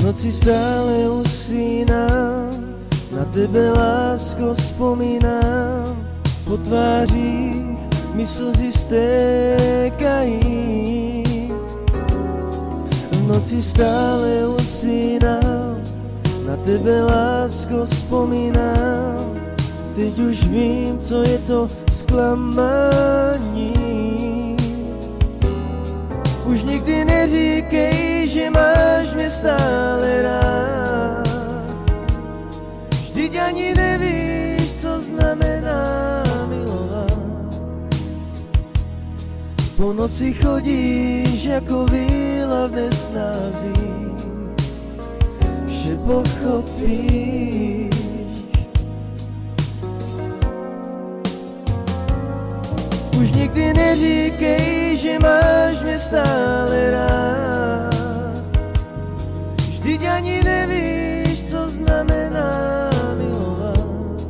noci stále usínám, na tebe, lásko, vzpomínám. Po tvářích mi slzy stékají. V noci stále usínám, na tebe, lásko, vzpomínám. Teď už vím, co je to zklamání. Už nikdy neříkej, že máš mě stále rád. Vždyť ani nevíš, co znamená milovat. Po noci chodíš jako víla v nesnází. Vše pochopíš. Už nikdy neříkej, že máš mě stále rád. Vždyť ani nevíš, co znamená milovat.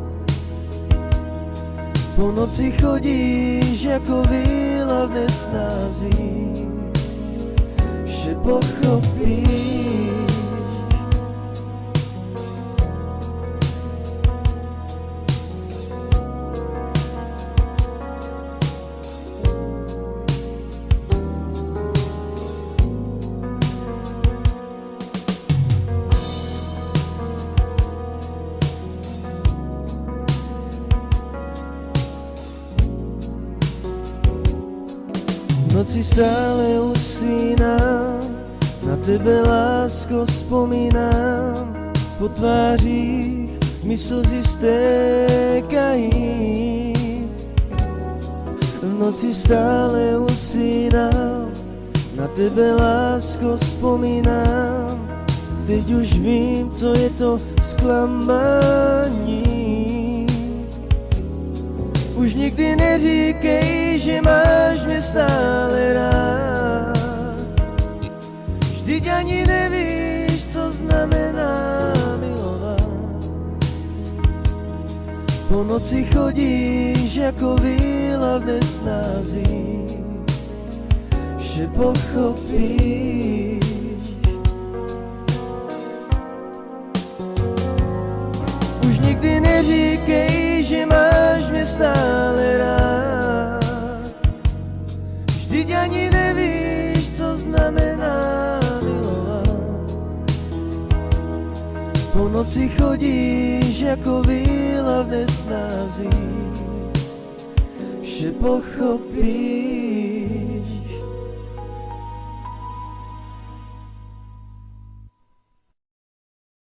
Po noci chodíš jako víla v nesnází. Vše pochopíš. V noci stále usínám, na tebe, lásko, vzpomínám. Po tvářích mi slzy stékají. V noci stále usínám, na tebe, lásko, vzpomínám. Teď už vím, co je to zklamání. Už nikdy neříkej, že máš mě stále rád. Vždyť ani nevíš, co znamená milovat. Po noci chodíš jako víla v nesnází. Vše pochopíš. Už nikdy neříkej, že máš mě stále rád. Vždyť ani nevíš, co znamená milovat. Po noci chodíš jako víla v nesnází. Vše pochopíš.